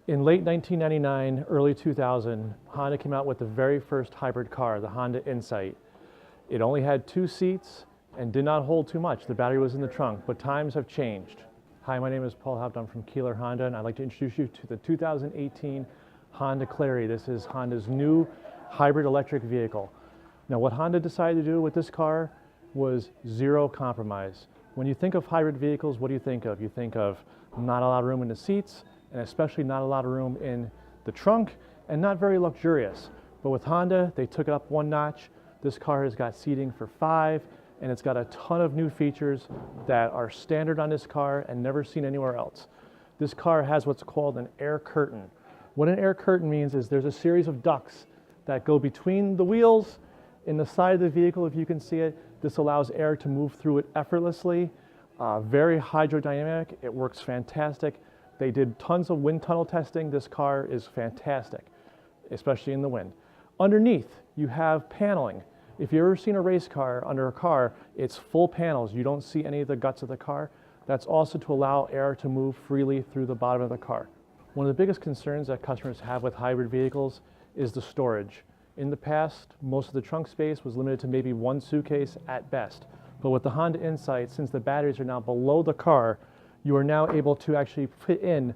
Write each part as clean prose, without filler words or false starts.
In late 1999, early 2000, Honda came out with the very first hybrid car, the Honda Insight. It only had 2 seats and did not hold too much. The battery was in the trunk, but times have changed. Hi, my name is Paul Haupt. I'm from Keeler Honda, and I'd like to introduce you to the 2018 Honda Clarity. This is Honda's new hybrid electric vehicle. Now, what Honda decided to do with this car was zero compromise. When you think of hybrid vehicles, what do you think of? You think of not a lot of room in the seats, and especially not a lot of room in the trunk, and not very luxurious. But with Honda, they took it up one notch. This car has got seating for 5, and it's got a ton of new features that are standard on this car and never seen anywhere else. This car has what's called an air curtain. What an air curtain means is there's a series of ducts that go between the wheels in the side of the vehicle, if you can see it. This allows air to move through it effortlessly. Very hydrodynamic. It works fantastic. They did tons of wind tunnel testing. This car is fantastic, especially in the wind. Underneath, you have paneling. If you've ever seen a race car under a car, it's full panels. You don't see any of the guts of the car. That's also to allow air to move freely through the bottom of the car. One of the biggest concerns that customers have with hybrid vehicles is the storage. In the past, most of the trunk space was limited to maybe 1 suitcase at best. But with the Honda Insight, since the batteries are now below the car, you are now able to actually fit in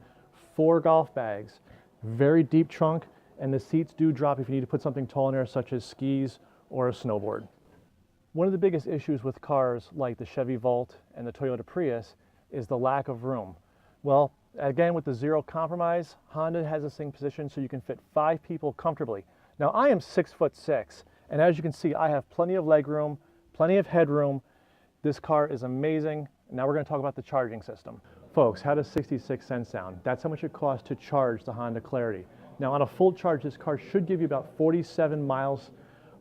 4 golf bags, very deep trunk, and the seats do drop if you need to put something tall in there, such as skis or a snowboard. One of the biggest issues with cars like the Chevy Volt and the Toyota Prius is the lack of room. Well, again, with the zero compromise, Honda has this thing positioned so you can fit 5 people comfortably. Now, I am 6'6", and as you can see, I have plenty of leg room, plenty of headroom. This car is amazing. Now we're going to talk about the charging system. Folks, how does 66 cents sound? That's how much it costs to charge the Honda Clarity. Now, on a full charge, this car should give you about 47 miles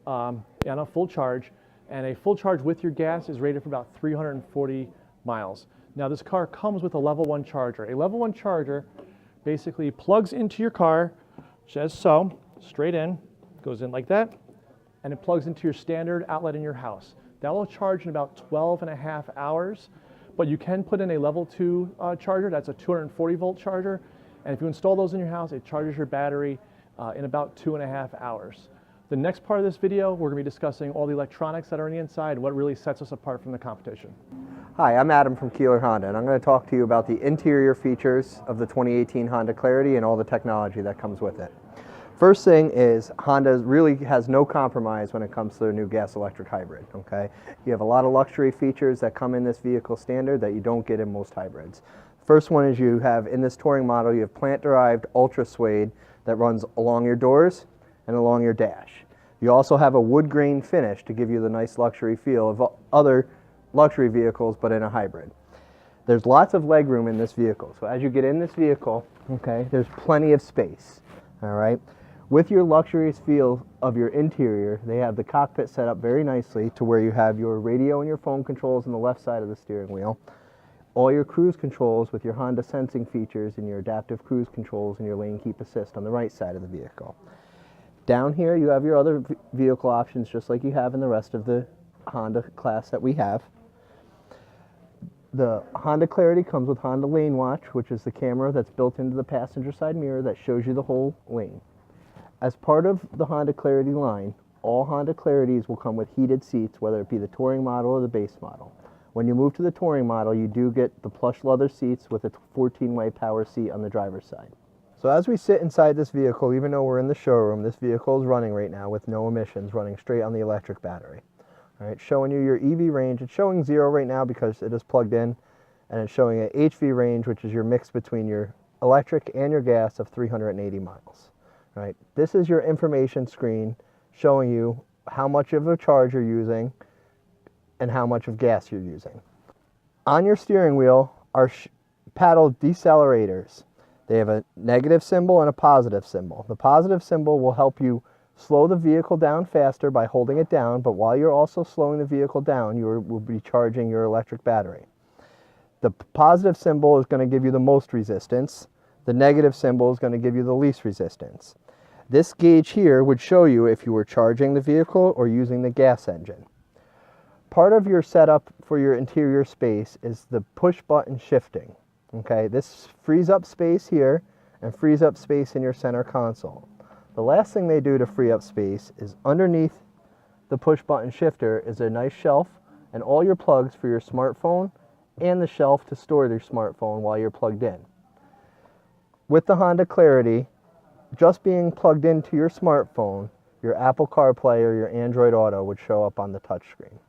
on a full charge, and a full charge with your gas is rated for about 340 miles. Now, this car comes with a level 1 charger. A level 1 charger basically plugs into your car, just so, straight in, goes in like that, and it plugs into your standard outlet in your house. That will charge in about 12.5 hours. But you can put in a level 2 charger. That's a 240 volt charger. And if you install those in your house, it charges your battery in about 2.5 hours. The next part of this video, we're going to be discussing all the electronics that are on the inside and what really sets us apart from the competition. Hi, I'm Adam from Keeler Honda, and I'm going to talk to you about the interior features of the 2018 Honda Clarity and all the technology that comes with it. First thing is Honda really has no compromise when it comes to their new gas-electric hybrid, okay? You have a lot of luxury features that come in this vehicle standard that you don't get in most hybrids. First one is you have, in this touring model, you have plant-derived ultra suede that runs along your doors and along your dash. You also have a wood grain finish to give you the nice luxury feel of other luxury vehicles, but in a hybrid. There's lots of leg room in this vehicle, so as you get in this vehicle, okay, there's plenty of space, all right? With your luxurious feel of your interior, they have the cockpit set up very nicely to where you have your radio and your phone controls on the left side of the steering wheel, all your cruise controls with your Honda sensing features and your adaptive cruise controls and your lane keep assist on the right side of the vehicle. Down here you have your other vehicle options just like you have in the rest of the Honda class that we have. The Honda Clarity comes with Honda Lane Watch, which is the camera that's built into the passenger side mirror that shows you the whole lane. As part of the Honda Clarity line, all Honda Clarities will come with heated seats, whether it be the touring model or the base model. When you move to the touring model, you do get the plush leather seats with a 14-way power seat on the driver's side. So as we sit inside this vehicle, even though we're in the showroom, this vehicle is running right now with no emissions, running straight on the electric battery. All right, showing you your EV range. It's showing 0 right now because it is plugged in, and it's showing an HV range, which is your mix between your electric and your gas, of 380 miles. Right. This is your information screen showing you how much of a charge you're using and how much of gas you're using. On your steering wheel are paddle decelerators. They have a negative symbol and a positive symbol. The positive symbol will help you slow the vehicle down faster by holding it down, but while you're also slowing the vehicle down, you will be charging your electric battery. The positive symbol is going to give you the most resistance. The negative symbol is going to give you the least resistance. This gauge here would show you if you were charging the vehicle or using the gas engine. Part of your setup for your interior space is the push button shifting. Okay, this frees up space here and frees up space in your center console. The last thing they do to free up space is underneath the push button shifter is a nice shelf and all your plugs for your smartphone and the shelf to store your smartphone while you're plugged in. With the Honda Clarity, just being plugged into your smartphone, your Apple CarPlay or your Android Auto would show up on the touchscreen.